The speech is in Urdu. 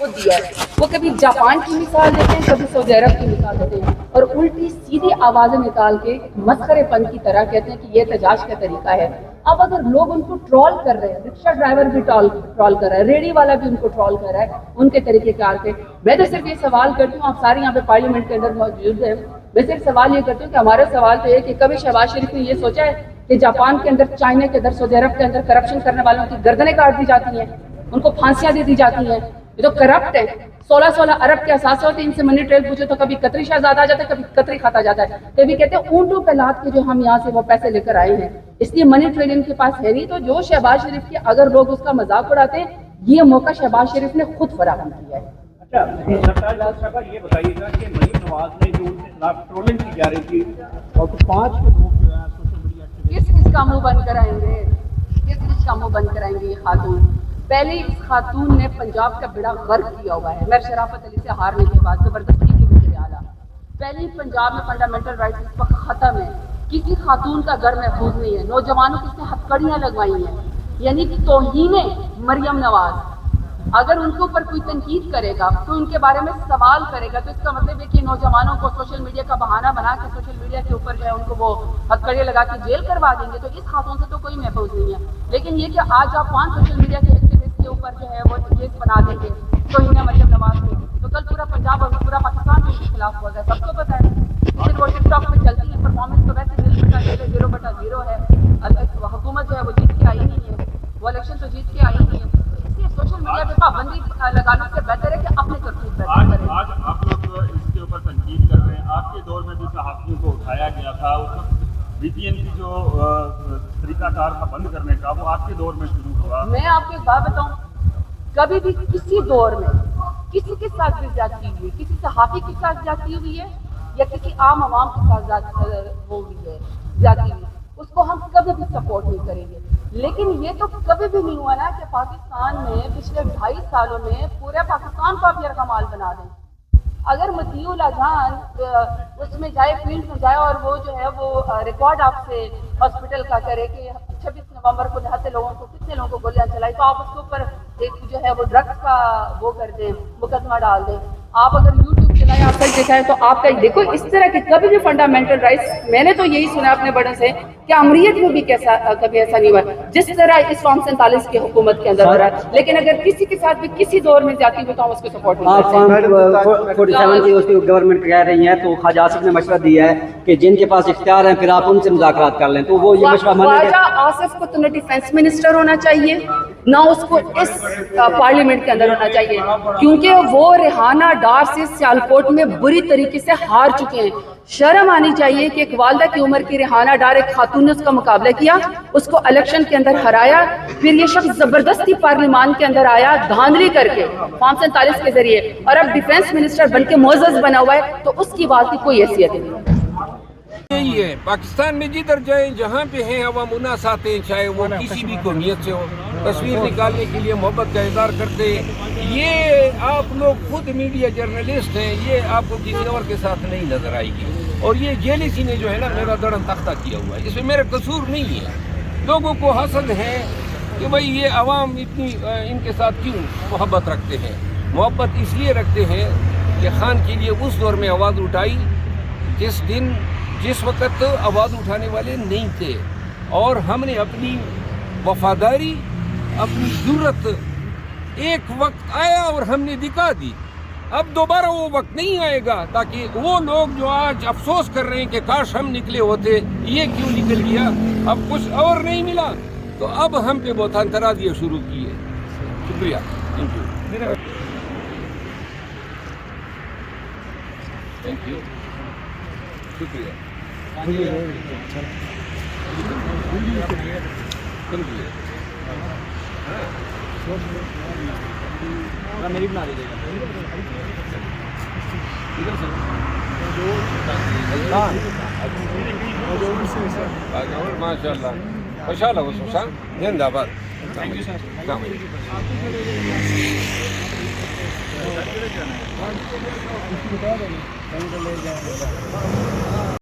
خود دیا ہے. وہ کبھی جاپان کی مثال دیتے ہیں, کبھی سعودی عرب کی مثال دیتے ہیں, اور الٹی سیدھی آوازیں نکال کے مسخرے پن کی طرح کہتے ہیں کہ یہ احتجاج کا طریقہ ہے. اب اگر لوگ ان کو ٹرول کر رہے ہیں, رکشہ ڈرائیور بھی ٹرول کر رہا ہے, ریڑھی والا بھی ان کو ٹرول کر رہا ہے ان کے طریقے کار پہ, میں تو صرف یہ سوال کرتی ہوں, آپ سارے یہاں پہ پارلیمنٹ کے اندر موجود ہیں, میں صرف سوال یہ کرتی ہوں کہ ہمارا سوال تو یہ کہ کبھی شہباز شریف نے یہ سوچا ہے کہ جاپان کے اندر, چائنا کے اندر, سعودی عرب کے اندر کرپشن کرنے والوں کی گردنیں کاٹ دی جاتی ہیں, ان کو پھانسیاں دے دی جاتی ہیں, یہ تو کرپٹ ہے. 16 ارب کے اثاثے ہوتے ہیں, ان سے منی ٹریل پوچھو تو کبھی قطری شہزادہ آ جاتا ہے, کبھی قطری خط آ جاتا ہے, کبھی کہتے ہیں اونٹوں پہ لاد کے جو ہم یہاں سے وہ پیسے لے کر آئے ہیں, اس لیے منی ٹریل ان کے پاس ہے نہیں. تو جو شہباز شریف کے اگر لوگ اس کا مذاق اڑاتے ہیں, یہ موقع شہباز شریف نے خود فراہم کیا ہے. اچھا یہ بتائیے گا کہ مریم نواز نے جو ان کے خلاف ٹرولنگ کی جا رہی تھی اور 5 لوگ جو ہے سوشل میڈیا کس کا منہ بند کرائیں گے, کس کا منہ بند کرائیں گے یہ خاتون. پہلے اس خاتون نے پنجاب کا بیڑا غرق کیا ہوا ہے, میر شرافت علی سے ہارنے کے بعد زبردستی کے وزیر اعلیٰ. پہلے پنجاب میں فنڈامنٹل رائٹس اس وقت ختم ہے, کسی خاتون کا گھر محفوظ نہیں ہے, نوجوانوں کی اس نے ہتھکڑیاں لگوائی ہیں, یعنی توہین مریم نواز. اگر ان کے اوپر کوئی تنقید کرے گا, تو ان کے بارے میں سوال کرے گا, تو اس کا مطلب ہے کہ نوجوانوں کو سوشل میڈیا کا بہانہ بنا کے سوشل میڈیا کے اوپر جو ہے ان کو وہ ہتھکڑیاں لگا کے جیل کروا دیں گے. تو اس خاتون سے تو کوئی محفوظ نہیں ہے. لیکن یہ کہ آج آپ 5 سوشل میڈیا کے ایکٹیوسٹ کے اوپر جو ہے وہ کیس بنا دیں گے توہین مریم نواز کو, تو کل پورا پنجاب اور پورا پاکستان بھی اس کے خلاف ہوا ہے, سب کو پتہ ہے. پھر وہ ٹک ٹاک پہ چلتی ہے, پرفارمنس تو ویسے 0/0 ہے. حکومت جو ہے وہ جیت کے آئی نہیں ہے, وہ الیکشن تو جیت کے آئی نہیں ہے. اس لیے سوشل میڈیا پہ پابندی لگانے سے بہتر ہے کہ اپنے کرتوت بہتر کریں. آج آپ لوگ اس کے اوپر تنقید کر رہے ہیں, آپ کے دور میں بھی صحافیوں کو اٹھایا گیا تھا, اس وقت VPN کی جو طریقہ کار تھا بند کرنے کا, وہ آپ کے دور میں شروع ہوا. میں آپ کو ایک بات بتاؤں, کبھی بھی کسی دور میں کسی کے ساتھ بھی زیادتی ہوئی, کسی صحافی کے ساتھ زیادتی ہوئی ہے یا کسی عام عوام کے ساتھ ہوئی ہے زیادتی ہوئی, اس کو ہم کبھی بھی سپورٹ نہیں کریں گے. لیکن یہ تو کبھی بھی نہیں ہوا نا کہ پاکستان میں پچھلے 2.5 سالوں میں پورے پاکستان کو آپ یرغمال بنا دیں. اگر مطیع اللہ جان اس میں جائے, فیلڈ میں جائے, اور وہ جو ہے وہ ریکارڈ آپ سے ہاسپٹل کا کرے کہ 26 نومبر کو 79 لوگوں کو, کتنے لوگوں کو گولیاں چلائی, تو آپ اس کے اوپر ایک جو ہے وہ ڈرگس کا وہ کر دیں, مقدمہ ڈال دیں. آپ اگر یوٹیوب چلائیں, آپ کل دکھائیں, تو آپ کا دیکھو اس طرح کی کبھی بھی فنڈامنٹل رائٹس, میں نے تو یہی سنا اپنے بڑوں سے کہ امریت میں بھی کیسا کبھی ایسا نہیں ہوا جس طرح اس فارم 47 کی حکومت کے اندر ہو رہا ہے. لیکن اگر کسی کے ساتھ بھی کسی دور میں جاتی ہوئی تو ہم اس کو سپورٹ نہیں کرتے. 47 کی اس کی گورنمنٹ کہہ رہی ہیں, تو خواجہ آصف نے مشورہ دیا ہے کہ جن کے پاس اختیار ہیں پھر آپ ان سے مذاکرات کر لیں, تو وہ یہ مشورہ مانیں گے؟ خواجہ آصف کو تو نہ ڈیفینس منسٹر ہونا چاہیے, نہ اس کو اس پارلیمنٹ کے اندر ہونا چاہیے, کیونکہ وہ ریحانہ ڈار سے سیالکوٹ میں بری طریقے سے ہار چکے ہیں. شرم آنی چاہیے کہ ایک والدہ کی عمر کی ریحانہ ڈار, ایک خاتون نے اس کا مقابلہ کیا, اس کو الیکشن کے اندر ہرایا, پھر یہ شخص زبردستی پارلیمان کے اندر آیا دھاندلی کر کے فارم 47 کے ذریعے, اور اب ڈیفینس منسٹر بن کے معزز بنا ہوا ہے, تو اس کی بات کی کوئی حیثیت نہیں. یہی ہے پاکستان میں جدھر جائیں جہاں پہ ہیں عوام اناس آتے ہیں, چاہے وہ کسی بھی قومیت سے ہو, تصویر نکالنے کے لیے محبت کا اظہار کرتے ہیں. یہ آپ لوگ خود میڈیا جرنلسٹ ہیں, یہ آپ کو کسی اور کے ساتھ نہیں نظر آئے گی. اور یہ جیلیسی نے جو ہے نا میرا دڑن تختہ کیا ہوا ہے, اس میں میرا قصور نہیں ہے. لوگوں کو حسد ہے کہ بھئی یہ عوام اتنی ان کے ساتھ کیوں محبت رکھتے ہیں. محبت اس لیے رکھتے ہیں کہ خان کے لیے اس دور میں آواز اٹھائی جس وقت آواز اٹھانے والے نہیں تھے, اور ہم نے اپنی وفاداری, اپنی جرت ایک وقت آیا اور ہم نے دکھا دی. اب دوبارہ وہ وقت نہیں آئے گا, تاکہ وہ لوگ جو آج افسوس کر رہے ہیں کہ کاش ہم نکلے ہوتے, یہ کیوں نکل گیا, اب کچھ اور نہیں ملا, تو اب ہم پہ بہتان ترازیاں شروع کی ہے. شکریہ. Thank you. شکریہ. میری بنا دیجیے گا. ماشاء اللہ, خوشحال ہو سوشان, زندہ باد.